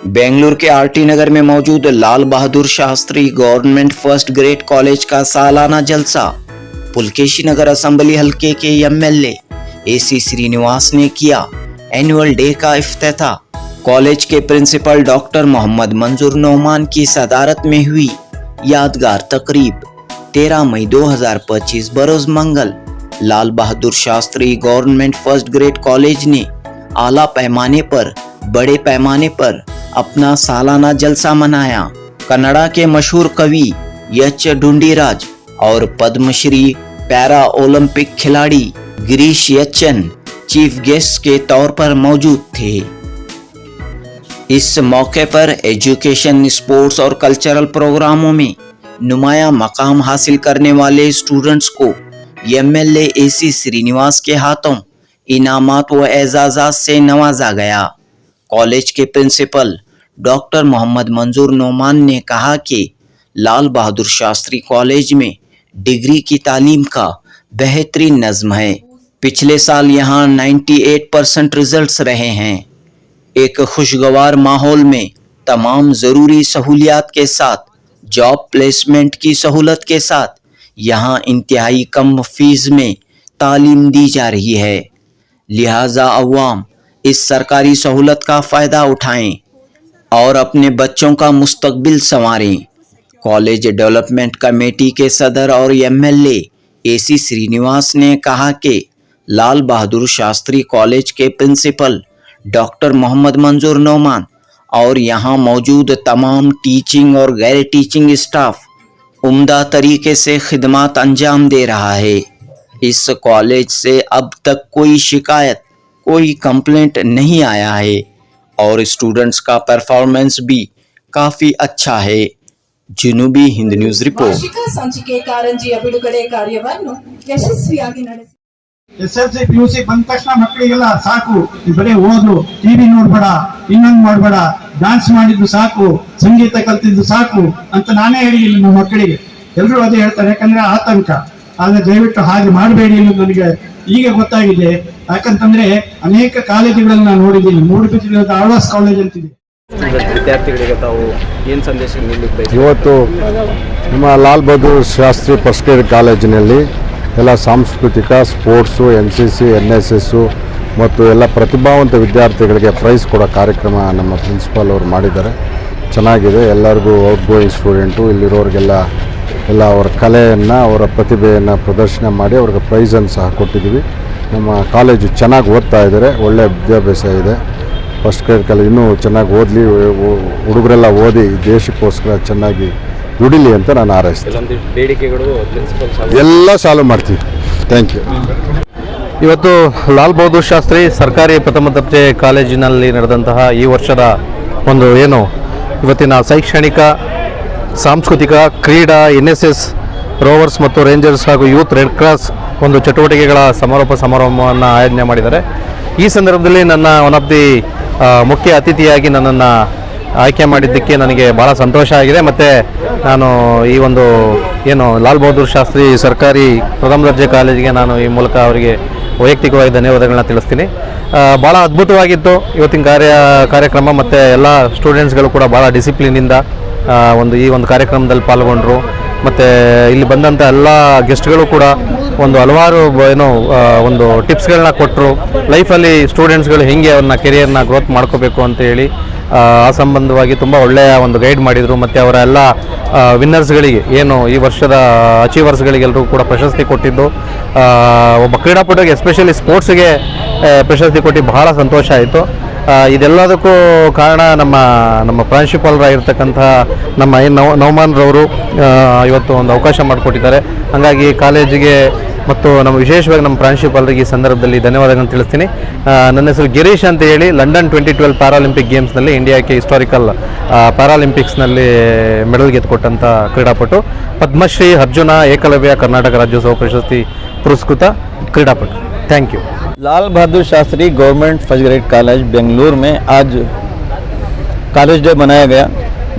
बेंगलुरु के आरटी नगर में मौजूद Lal Bahadur Shastri government first grade college का सालाना जलसा पुलकेशी नगर असेंबली हलके के एमएलए एसी श्रीनिवास ने किया। एनुअल डे का इफ्तिताह कॉलेज के प्रिंसिपल डॉक्टर मोहम्मद मंजूर नोमान की सदारत में हुई। यादगार तकरीब 13 मई 2025 बरोज मंगल Lal Bahadur Shastri government first grade college ने आला पैमाने पर बड़े पैमाने पर अपना सालाना जलसा मनाया। कन्नड़ा के मशहूर कवि एच ढूंढीराज और पद्मश्री पैरा ओलंपिक खिलाड़ी गिरीश यच्चन चीफ गेस्ट के तौर पर मौजूद थे। इस मौके पर एजुकेशन, स्पोर्ट्स और कल्चरल प्रोग्रामों में नुमाया मकाम हासिल करने वाले स्टूडेंट्स को एमएलए एसी श्रीनिवास के हाथों इनामात व एजाज़ात से नवाजा गया। कॉलेज के प्रिंसिपल डॉक्टर मोहम्मद मंजूर नोमान ने कहा कि लाल बहादुर शास्त्री कॉलेज में डिग्री की तालीम का बेहतरीन नज़्म है। पिछले साल यहाँ 98% रिजल्ट्स रहे हैं। एक खुशगवार माहौल में तमाम ज़रूरी सहूलियात के साथ जॉब प्लेसमेंट की सहूलत के साथ यहाँ इंतहाई कम फीस में तालीम दी जा रही है। लिहाजा अवाम इस सरकारी सहूलत का फ़ायदा उठाएं और अपने बच्चों का मुस्तकबिल संवारें। कॉलेज डेवलपमेंट कमेटी के सदर और एमएलए एसी श्रीनिवास ने कहा कि लाल बहादुर शास्त्री कॉलेज के प्रिंसिपल डॉक्टर मोहम्मद मंजूर नोमान और यहाँ मौजूद तमाम टीचिंग और गैर टीचिंग स्टाफ उम्दा तरीके से खिदमत अंजाम दे रहा है। इस कॉलेज से अब तक कोई शिकायत, कोई कंप्लेंट नहीं आया है और स्टूडेंट्स का परफॉर्मेंस भी काफ़ी अच्छा है। Junubi Hind news report. SLC PUC ಬಂದ ತಕ್ಷಣ ಮಕ್ಕಳಿಗೆಲ್ಲ ಸಾಕು, ಬರೀ ಓದು, ಟಿವಿ ನೋಡ್ಬೇಡ, ಇನ್ನೊಂದು ಮಾಡಬೇಡ, ಡ್ಯಾನ್ಸ್ ಮಾಡಿದ್ದು ಸಾಕು, ಸಂಗೀತ ಕಲ್ತಿದ್ದು ಸಾಕು ಅಂತ ನಾನೇ ಹೇಳಿಲ್ಲ ನಮ್ಮ ಮಕ್ಕಳಿಗೆ. ಎಲ್ಲರೂ ಅದೇ ಹೇಳ್ತಾರೆ, ಯಾಕಂದ್ರೆ ಆತಂಕ. ಆದ್ರೆ ದಯವಿಟ್ಟು ಹಾಗೆ ಮಾಡಬೇಡಿ ಅನ್ನೋದು ನನಗೆ ಈಗ ಗೊತ್ತಾಗಿದೆ. ಯಾಕಂತಂದ್ರೆ ಅನೇಕ ಕಾಲೇಜುಗಳನ್ನ ನಾನು ನೋಡಿದ್ದೀನಿ. ಮೂಡುಬಿದಿರೆಯ ಆಳ್ವಾಸ್ ಕಾಲೇಜ್ ಅಂತಿದೆ. ವಿದ್ಯಾರ್ಥಿಗಳಿಗೆ ತಾವು ಏನು ಸಂದೇಶ ನೀಡಲಿಕ್ಕೆ ಇವತ್ತು ನಮ್ಮ ಲಾಲ್ ಬಹದ್ದೂರ್ ಶಾಸ್ತ್ರಿ ಫಸ್ಟ್ ಗ್ರೇಡ್ ಕಾಲೇಜಿನಲ್ಲಿ ಎಲ್ಲ ಸಾಂಸ್ಕೃತಿಕ, ಸ್ಪೋರ್ಟ್ಸು, NCC, NSS ಮತ್ತು ಎಲ್ಲ ಪ್ರತಿಭಾವಂತ ವಿದ್ಯಾರ್ಥಿಗಳಿಗೆ ಪ್ರೈಸ್ ಕೊಡೋ ಕಾರ್ಯಕ್ರಮ ನಮ್ಮ ಪ್ರಿನ್ಸಿಪಾಲ್ ಅವರು ಮಾಡಿದ್ದಾರೆ. ಚೆನ್ನಾಗಿದೆ. ಎಲ್ಲರಿಗೂ ಔಟ್ ಗೋಯಿಂಗ್ ಸ್ಟೂಡೆಂಟು ಇಲ್ಲಿರೋರಿಗೆಲ್ಲ ಅವರ ಕಲೆಯನ್ನು, ಅವರ ಪ್ರತಿಭೆಯನ್ನು ಪ್ರದರ್ಶನ ಮಾಡಿ ಅವ್ರಿಗೆ ಪ್ರೈಸನ್ನು ಸಹ ಕೊಟ್ಟಿದ್ದೀವಿ. ನಮ್ಮ ಕಾಲೇಜು ಚೆನ್ನಾಗಿ ಓದ್ತಾ ಇದ್ದಾರೆ, ಒಳ್ಳೆಯ ವಿದ್ಯಾಭ್ಯಾಸ ಇದೆ. ಫಸ್ಟ್ ಗ್ರೇಡ್ ಕಾಲೇಜ್ ಇನ್ನೂ ಚೆನ್ನಾಗಿ ಓದಲಿ, ಹುಡುಗರೆಲ್ಲ ಓದಿ ದೇಶಕ್ಕೋಸ್ಕರ ಚೆನ್ನಾಗಿ ದುಡಿಲಿ ಅಂತ ನಾನು ಹಾರೈಸ್ತೀನಿ. ಬೇಡಿಕೆಗಳು ಎಲ್ಲ ಸಾಲ್ವ್ ಮಾಡ್ತೀವಿ. Thank you. ಇವತ್ತು ಲಾಲ್ ಬಹದ್ದೂರ್ ಶಾಸ್ತ್ರಿ ಸರ್ಕಾರಿ ಪ್ರಥಮ ದರ್ಜೆ ಕಾಲೇಜಿನಲ್ಲಿ ನಡೆದಂತಹ ಈ ವರ್ಷದ ಒಂದು ಇವತ್ತಿನ ಶೈಕ್ಷಣಿಕ, ಸಾಂಸ್ಕೃತಿಕ, ಕ್ರೀಡಾ, NSS, ರೋವರ್ಸ್ ಮತ್ತು ರೇಂಜರ್ಸ್ ಹಾಗೂ ಯೂತ್ ರೆಡ್ ಕ್ರಾಸ್ ಒಂದು ಚಟುವಟಿಕೆಗಳ ಸಮಾರಂಭವನ್ನು ಆಯೋಜನೆ ಮಾಡಿದ್ದಾರೆ. ಈ ಸಂದರ್ಭದಲ್ಲಿ ನನ್ನ ಒನ್ ಆಫ್ ದಿ ಮುಖ್ಯ ಅತಿಥಿಯಾಗಿ ನನ್ನನ್ನು ಆಯ್ಕೆ ಮಾಡಿದ್ದಕ್ಕೆ ನನಗೆ ಭಾಳ ಸಂತೋಷ ಆಗಿದೆ. ಮತ್ತು ನಾನು ಈ ಒಂದು ಲಾಲ್ ಬಹದ್ದೂರ್ ಶಾಸ್ತ್ರಿ ಸರ್ಕಾರಿ ಪ್ರಥಮ ದರ್ಜೆ ಕಾಲೇಜಿಗೆ ನಾನು ಈ ಮೂಲಕ ಅವರಿಗೆ ವೈಯಕ್ತಿಕವಾಗಿ ಧನ್ಯವಾದಗಳನ್ನ ತಿಳಿಸ್ತೀನಿ. ಭಾಳ ಅದ್ಭುತವಾಗಿತ್ತು ಇವತ್ತಿನ ಕಾರ್ಯಕ್ರಮ. ಮತ್ತು ಎಲ್ಲ ಸ್ಟೂಡೆಂಟ್ಸ್ಗಳು ಕೂಡ ಭಾಳ ಡಿಸಿಪ್ಲಿನಿಂದ ಈ ಒಂದು ಕಾರ್ಯಕ್ರಮದಲ್ಲಿ ಪಾಲ್ಗೊಂಡ್ರು. ಮತ್ತು ಇಲ್ಲಿ ಬಂದಂಥ ಎಲ್ಲ ಗೆಸ್ಟ್ಗಳು ಕೂಡ ಹಲವಾರು ಒಂದು ಟಿಪ್ಸ್ಗಳನ್ನ ಕೊಟ್ಟರು. ಲೈಫಲ್ಲಿ ಸ್ಟೂಡೆಂಟ್ಸ್ಗಳು ಹೇಗೆ ಅವ್ರನ್ನ ಕೆರಿಯರ್ನ ಗ್ರೋತ್ ಮಾಡ್ಕೋಬೇಕು ಅಂತ ಹೇಳಿ ಆ ಸಂಬಂಧವಾಗಿ ತುಂಬ ಒಳ್ಳೆಯ ಒಂದು ಗೈಡ್ ಮಾಡಿದರು. ಮತ್ತು ಅವರ ಎಲ್ಲ ವಿನ್ನರ್ಸ್ಗಳಿಗೆ ಈ ವರ್ಷದ ಅಚೀವರ್ಸ್ಗಳಿಗೆಲ್ಲರೂ ಕೂಡ ಪ್ರಶಸ್ತಿ ಕೊಟ್ಟಿದ್ದು, ಒಬ್ಬ ಕ್ರೀಡಾಪಟುಗೆ ಎಸ್ಪೆಷಲಿ ಸ್ಪೋರ್ಟ್ಸ್ಗೆ ಪ್ರಶಸ್ತಿ ಕೊಟ್ಟು ಬಹಳ ಸಂತೋಷ ಆಯಿತು. ಇದೆಲ್ಲದಕ್ಕೂ ಕಾರಣ ನಮ್ಮ ಪ್ರಾಂಶುಪಾಲರಾಗಿರ್ತಕ್ಕಂಥ ನಮ್ಮ ನೌಮಾನ್ರವರು ಇವತ್ತು ಒಂದು ಅವಕಾಶ ಮಾಡಿಕೊಟ್ಟಿದ್ದಾರೆ. ಹಾಗಾಗಿ ಕಾಲೇಜಿಗೆ ಮತ್ತು ವಿಶೇಷವಾಗಿ ನಮ್ಮ ಪ್ರಾಂಶುಪಾಲರಿಗೆ ಈ ಸಂದರ್ಭದಲ್ಲಿ ಧನ್ಯವಾದಗಳನ್ನು ತಿಳಿಸ್ತೀನಿ. ನನ್ನ ಹೆಸರು ಗಿರೀಶ್ ಅಂತ ಹೇಳಿ, ಲಂಡನ್ 2012 ಪ್ಯಾರಾಲಿಂಪಿಕ್ ಗೇಮ್ಸ್ನಲ್ಲಿ ಇಂಡಿಯಾಕ್ಕೆ ಹಿಸ್ಟಾರಿಕಲ್ ಪ್ಯಾರಾಲಿಂಪಿಕ್ಸ್ನಲ್ಲಿ ಮೆಡಲ್ ಗೆದ್ದುಕೊಟ್ಟಂಥ ಕ್ರೀಡಾಪಟು, ಪದ್ಮಶ್ರೀ, ಅರ್ಜುನ, ಏಕಲವ್ಯ, ಕರ್ನಾಟಕ राज्योत्सव ಪ್ರಶಸ್ತಿ ಪುರಸ್ಕೃತ ಕ್ರೀಡಾಪಟು. Thank you. Lal Bahadur Shastri government first grade college Bengaluru में आज कॉलेज डे मनाया गया,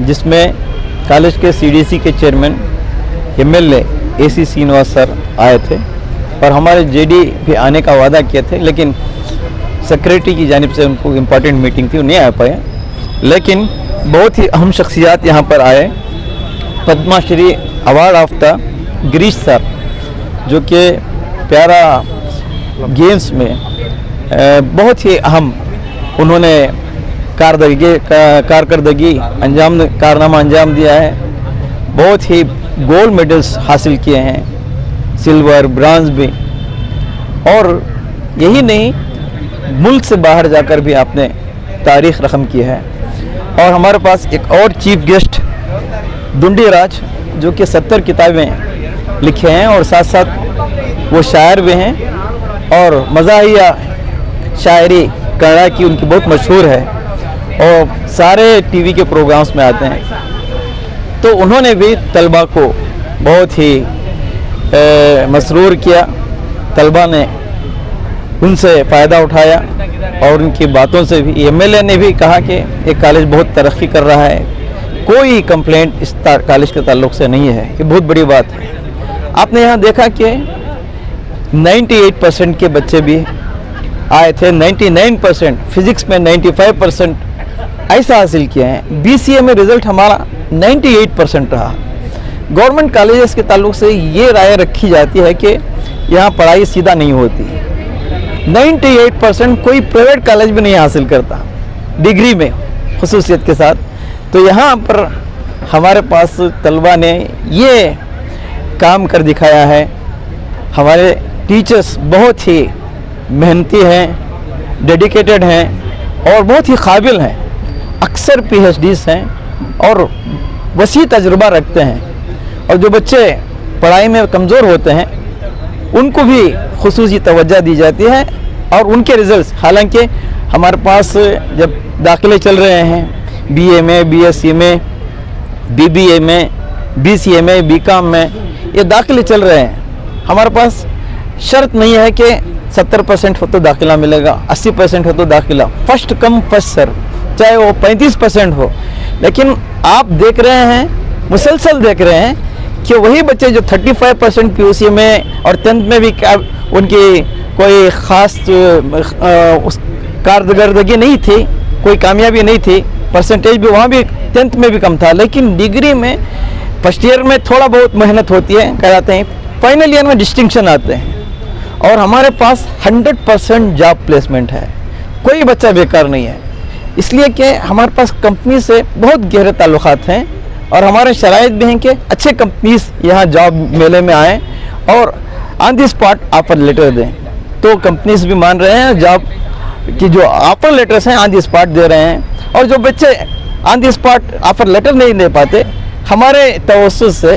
जिसमें कॉलेज के CDC के chairman MLA AC Srinivas sir आए थे और हमारे JD भी आने का वादा किए थे, लेकिन सेक्रेटरी की जानिब से उनको इम्पॉर्टेंट मीटिंग थी, वो नहीं आ पाए। लेकिन बहुत ही अहम शख्सियात यहाँ पर आए। पद्माश्री अवार्ड याफ्ता गिरीश सर, जो कि प्यारा गेम्स में बहुत ही अहम उन्होंने कारकर्दगी कारनामा अंजाम दिया है। बहुत ही गोल्ड मेडल्स हासिल किए हैं, सिल्वर ब्रांज भी, और यही नहीं मुल्क से बाहर जाकर भी आपने तारीख रकम की है। और हमारे पास एक और चीफ गेस्ट दुंडी राज, जो कि 70 किताबें लिखे हैं और साथ साथ वो शायर भी हैं, और मज़ाहिया शायरी कन्नड़ा की उनकी बहुत मशहूर है और सारे टीवी के प्रोग्राम्स में आते हैं। तो उन्होंने भी तलबा को बहुत ही मसरूर किया, तलबा ने उनसे फ़ायदा उठाया और उनकी बातों से भी एमएलए ने भी कहा कि ये कॉलेज बहुत तरक्की कर रहा है, कोई कंप्लेंट इस कॉलेज के ताल्लुक़ से नहीं है। ये बहुत बड़ी बात है। आपने यहाँ देखा कि 98% के बच्चे भी आए थे, 99%, फिज़िक्स में 95% ऐसा हासिल किए हैं। BCA में रिज़ल्ट हमारा 98% रहा। गवर्नमेंट कॉलेजेस के ताल्लुक़ से ये राय रखी जाती है कि यहाँ पढ़ाई सीधा नहीं होती। 98% कोई प्राइवेट कॉलेज भी नहीं हासिल करता डिग्री में खुसूसियत के साथ। तो यहाँ पर हमारे पास तलबा ने ये काम कर दिखाया है। हमारे टीचर्स बहुत ही मेहनती हैं, डेडिकेटेड हैं और बहुत ही काबिल हैं, अक्सर PhDs हैं और वसी तजुर्बा रखते हैं। और जो बच्चे पढ़ाई में कमज़ोर होते हैं उनको भी खुसूसी तवज्जो दी जाती है और उनके रिज़ल्ट्स, हालांकि हमारे पास जब दाखिले चल रहे हैं BA में, BSc में, BBA में, BCA में, BCom में, ये दाखिले चल रहे हैं। हमारे पास शर्त नहीं है कि 70% हो तो दाखिला मिलेगा, 80% हो तो दाखिला, फर्स्ट कम फर्स्ट सर्व, चाहे वो 35% हो। लेकिन आप देख रहे हैं, मुसलसल देख रहे हैं कि वही बच्चे जो 35% PUC में और 10th में भी उनकी कोई ख़ास कारकर्दगी नहीं थी, कोई कामयाबी नहीं थी, परसेंटेज भी वहाँ भी 10th में भी कम था, लेकिन डिग्री में फर्स्ट ईयर में थोड़ा बहुत मेहनत होती है, कराते हैं, फाइनल ईयर में डिस्टिंक्शन आते हैं। और हमारे पास 100% जॉब प्लेसमेंट है, कोई बच्चा बेकार नहीं है। इसलिए कि हमारे पास कंपनी से बहुत गहरे ताल्लुकात हैं और हमारे शराइत भी हैं कि अच्छे कंपनीज यहाँ जॉब मेले में आएँ और on the spot offer letter दें। तो कंपनीज भी मान रहे हैं जॉब की जो ऑफर लेटर्स हैं ऑन द स्पॉट दे रहे हैं। और जो बच्चे on the spot offer letter नहीं दे पाते, हमारे तवस्सुस से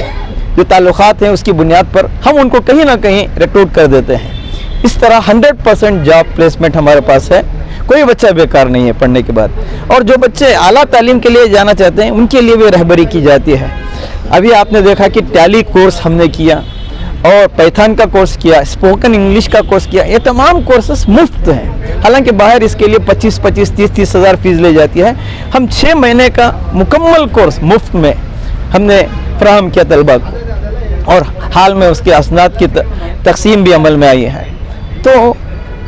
जो ताल्लुकात हैं उसकी बुनियाद पर हम उनको कहीं ना कहीं रिक्रूट कर देते हैं। इस तरह 100% जॉब प्लेसमेंट हमारे पास है, कोई बच्चा बेकार नहीं है पढ़ने के बाद। और जो बच्चे आला तालीम के लिए जाना चाहते हैं उनके लिए भी रहबरी की जाती है। अभी आपने देखा कि टैली कोर्स हमने किया और पाइथन का कोर्स किया, स्पोकन इंग्लिश का कोर्स किया। ये तमाम कोर्सेस मुफ्त हैं, हालांकि बाहर इसके लिए 25-25, 30-30 हज़ार फीस ले जाती है। हम 6 महीने का मुकम्मल कोर्स मुफ्त में हमने फराहम किया तलबा को, और हाल में उसके असनाद की तकसीम भी अमल में आई है। तो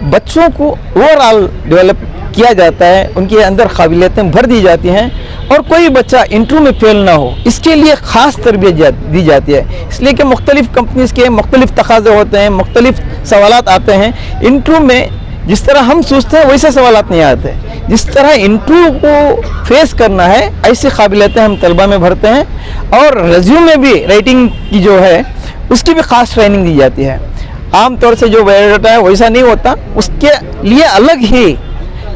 बच्चों को ओवरऑल डेवलप किया जाता है, उनके अंदर काबिलियतें भर दी जाती हैं और कोई बच्चा इंटरव्यू में फेल ना हो, इसके लिए ख़ास तरबियत दी जाती है। इसलिए कि मुख्तलिफ़ कंपनीज़ के मुख्तलिफ़ तकाज़े होते हैं, मुख्तलिफ़ सवालात आते हैं। इंटरव्यू में जिस तरह हम सोचते हैं वैसे सवालात नहीं आते। जिस तरह इंटरव्यू को फेस करना है ऐसी काबिलियतें हम तलबा में भरते हैं। और रेज्यूमे भी राइटिंग की जो है उसकी भी ख़ास ट्रेनिंग दी जाती है। आम तौर से जो बायोडाटा है वैसा नहीं होता, उसके लिए अलग ही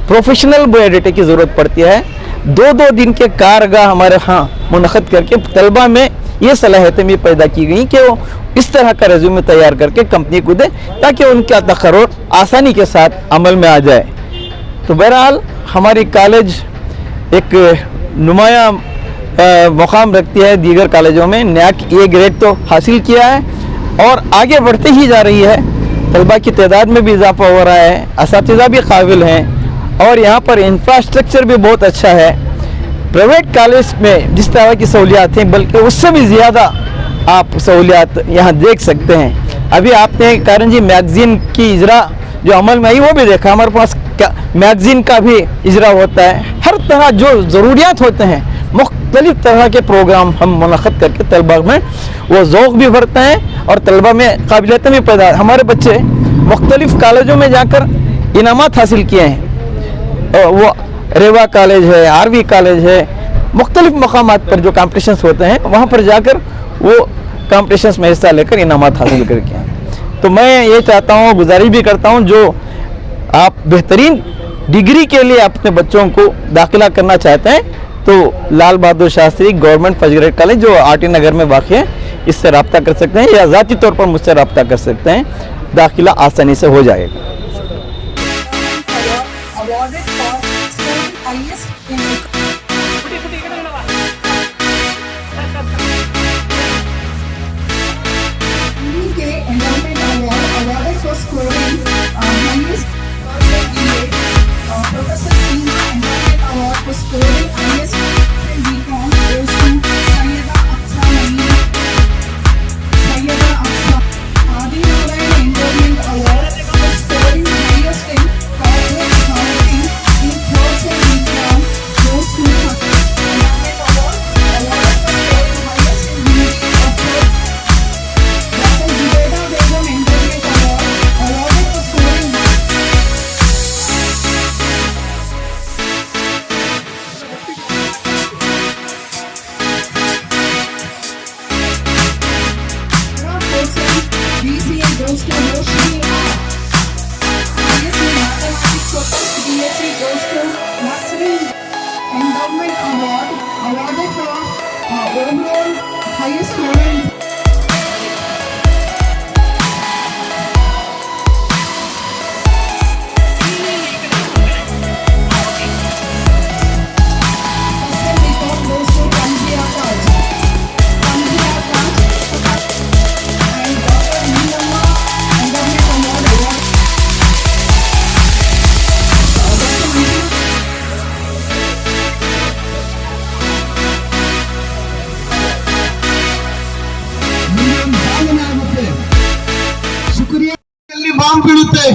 प्रोफेशनल बायोडाटा की ज़रूरत पड़ती है। 2-2 दिन के कारगाह हमारे यहाँ मुनक़द करके तलबा में ये सलाहियतें भी पैदा की गई कि वो इस तरह का रेज्यूमे तैयार करके कंपनी को दे ताकि उनका तकर्रुर आसानी के साथ अमल में आ जाए। तो बहरहाल हमारी कॉलेज एक नुमाया मुकाम रखती है दीगर कॉलेजों में। NAAC A ग्रेड तो हासिल किया है और आगे बढ़ते ही जा रही है। तलबा की तादाद में भी इजाफा हो रहा है, असातिज़ा भी काबिल हैं और यहाँ पर इंफ्रास्ट्रक्चर भी बहुत अच्छा है। प्राइवेट कॉलेज में जिस तरह की सहूलियात हैं बल्कि उससे भी ज़्यादा आप सहूलियात यहाँ देख सकते हैं। अभी आपने कारंजी मैगज़ीन की इजरा जो अमल में आई वो भी देखा। हमारे पास मैगज़ीन का भी इजरा होता है, हर हर तरह जो ज़रूरियात होते हैं मुख्तलिफ तरह के प्रोग्राम हम मुनक़्क़िद करके तलबा में वो ज़ौक़ भी भरते हैं और तलबा में काबिलियतें भी पैदा। हमारे बच्चे मुख्तलिफ कॉलेजों में जाकर इनामात हासिल किए हैं। वो रेवा कॉलेज है, आरवी कॉलेज है, मुख्तलिफ मकामात पर जो कॉम्पिटिशन्स होते हैं वहाँ पर जाकर वो कॉम्पिटिशन्स में हिस्सा लेकर इनामात हासिल करके हैं। तो मैं ये चाहता हूँ, गुजारिश भी करता हूँ, जो आप बेहतरीन डिग्री के लिए अपने बच्चों को दाखिला करना चाहते हैं तो Lal Bahadur Shastri government first grade college जो आरटी नगर में वाक़ है, इससे रब्ता कर सकते हैं या ज़ाती तौर पर मुझसे रब्ता कर सकते हैं। दाखिला आसानी से हो जाएगा। awarded for scoring highest in BK Endowment Award awarded for scoring highest Professor Singh Endowment Award for scoring highest in BCom goes to Sayyida Aqsa Naeem. Sayyida Aqsa Adi Narayan Endowment Award for scoring highest in corporate accounting in course and BCom goes to Endowment Award awarded for scoring highest in Unity of Dr. Zubaida Begum Endowment Award awarded for scoring BCA goes to Roshni R. BSc Mathematics focus BSc goes to Nasreen Endowment Award awarded for overall highest scoring. First BCom goes to Tanzia Taj. Tanzia Taj and Dr. Neelama Endowment Award award. ಶುಕ್ರಿಯಾ. ಎಲ್ಲಿ bomb ಬೀಳುತ್ತೆ,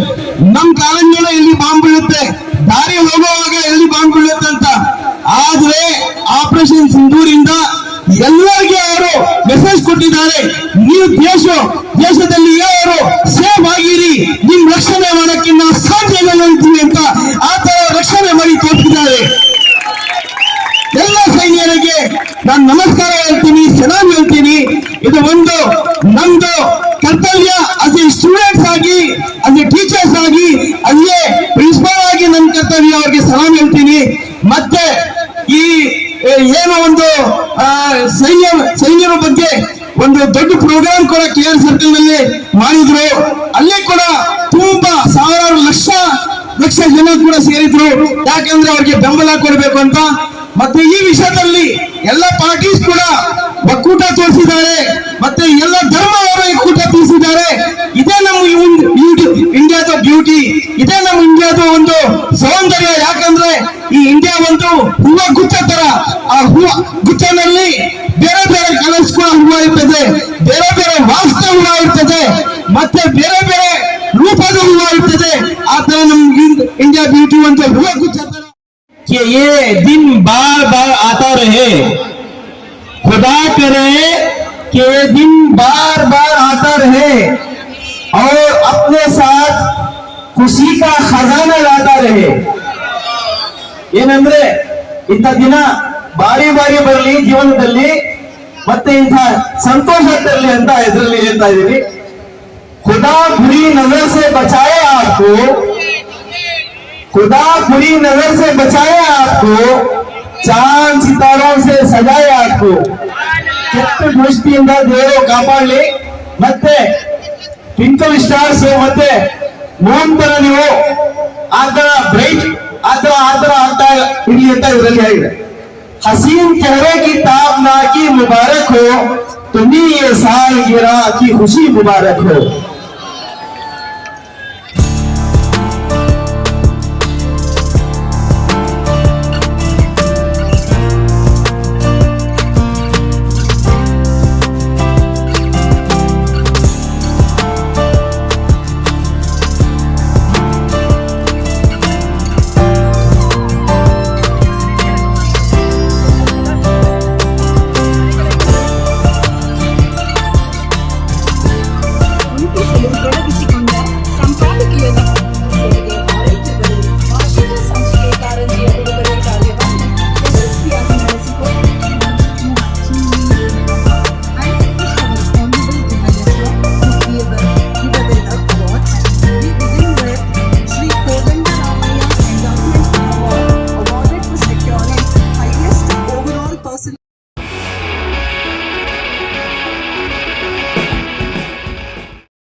ನಮ್ ಕಾಲೇಜ್ಗಳ ಎಲ್ಲಿ bomb ಬೀಳುತ್ತೆ, ದಾರಿ ಹೋಗುವಾಗ ಎಲ್ಲಿ bomb ಬೀಳುತ್ತೆ ಅಂತ. ಆದ್ರೆ ಆಪರೇಷನ್ ಸಿಂಧೂರಿಂದ ಎಲ್ಲರಿಗೆ ಅವರು ಮೆಸೇಜ್ ಕೊಟ್ಟಿದ್ದಾರೆ, ನೀವು ದೇಶದಲ್ಲಿ ಅವರು ಸೇಫ್ ಆಗಿರಿ, ನಿಮ್ ರಕ್ಷಣೆ ಮಾಡಕ್ಕೆ ನಾವು ಸಾಧ್ಯವಿಲ್ಲ ಅಂತೀವಿ ಅಂತ ಆ ತರ ರಕ್ಷಣೆ ಮಾಡಿ ತೋರಿಸಿದ್ದಾರೆ. ಎಲ್ಲ ಸೈನ್ಯರಿಗೆ ನಾನು ನಮಸ್ಕಾರ ಹೇಳ್ತೀನಿ, ಸಲಾಂ ಹೇಳ್ತೀನಿ. ಇದು ಒಂದು ನಮ್ದು ಕರ್ತವ್ಯ. ಅಸ್ ಎ ಸ್ಟೂಡೆಂಟ್ಸ್ ಆಗಿ, ಅಸ್ ಎ ಟೀಚರ್ಸ್ ಆಗಿ, ಅಸ್ ಎ ಪ್ರಿನ್ಸಿಪಾಲ್ ಆಗಿ ನನ್ನ ಕರ್ತವ್ಯ ಅವ್ರಿಗೆ ಸಲಾಂ ಹೇಳ್ತೀನಿ. ಮತ್ತೆ ಈ ಏನೋ ಒಂದು ಸೈನ್ಯರ ಬಗ್ಗೆ ಒಂದು ದೊಡ್ಡ ಪ್ರೋಗ್ರಾಮ್ ಕೂಡ KR ಸರ್ಕಲ್ ನಲ್ಲಿ ಮಾಡಿದ್ರು. ಅಲ್ಲಿ ಕೂಡ ತುಂಬಾ ಸಾವಿರಾರು ಲಕ್ಷ ಜನ ಕೂಡ ಸೇರಿದ್ರು. ಯಾಕಂದ್ರೆ ಅವ್ರಿಗೆ ಬೆಂಬಲ ಕೊಡಬೇಕು ಅಂತ. ಮತ್ತೆ ಈ ವಿಷಯದಲ್ಲಿ ಎಲ್ಲ ಪಾರ್ಟೀಸ್ ಕೂಡ ಒಕ್ಕೂಟ ತೋರಿಸಿದ್ದಾರೆ, ಮತ್ತೆ ಎಲ್ಲ ಧರ್ಮ ಅವರು ಒಕ್ಕೂಟ ತೋರಿಸಿದ್ದಾರೆ. ಇದೇ ನಮ್ಮ ಇಂಡಿಯಾದ ಬ್ಯೂಟಿ, ಇದೇ ನಮ್ಮ ಇಂಡಿಯಾದ ಒಂದು ಸೌಂದರ್ಯ. ಯಾಕಂದ್ರೆ ಈ ಇಂಡಿಯಾ ಒಂದು ಹೂವ ಗುಚ್ಚ ತರ, ಆ ಹೂವ ಗುಚ್ಚನಲ್ಲಿ ಬೇರೆ ಬೇರೆ ಕಲರ್ಸ್ ಕೂಡ ಹೂವ ಇರ್ತದೆ, ಬೇರೆ ಬೇರೆ ವಾಸನೆ ಹೂವ ಇರ್ತದೆ, ಮತ್ತೆ ಬೇರೆ ಬೇರೆ ರೂಪದ ಹೂವ ಇರ್ತದೆ. ಆ ತರ ನಮ್ ಇಂಡಿಯಾ ಬ್ಯೂಟಿ ಒಂದು ಹೂವ ಗುಚ್ಚ ತರ. कि ये दिन बार बार आता रहे, खुदा करे कि ये दिन बार बार आता रहे और अपने साथ खुशी का खजाना लाता रहे. ಏನಂದ್ರೆ ಇಂಥ ದಿನ ಬಾರಿ ಬಾರಿ ಬರಲಿ ಜೀವನದಲ್ಲಿ, ಮತ್ತೆ ಇಂಥ ಸಂತೋಷ ತರಲಿ ಅಂತ ಇದರಲ್ಲಿ ಹೇಳ್ತಾ ಇದೀವಿ. खुदा बुरी नजर से बचाए आपको, खुदा बुरी नजर से बचाए आपको, चांद सितारों से सजाए आपको. ಕೆಟ್ಟ ದೃಷ್ಟಿಯಿಂದ ದೇವರು ಕಾಪಾಡಲಿ. ಮತ್ತೆ ಟ್ವಿಂಕಲ್ ಸ್ಟಾರ್ಸ್ ಮತ್ತೆ ಮೂನ್ ತರ ನೀವು ಆ ತರ ಬ್ರೈಟ್ ಆ ತರ ಆಗ್ತಾ ಇರ್ಲಿ ಅಂತ ಇದರಲ್ಲಿ ಹೇಳಿದೆ. हसीन चेहरे की ताबना की मुबारक हो, तुम्हें ये साल गिरा की खुशी मुबारक हो.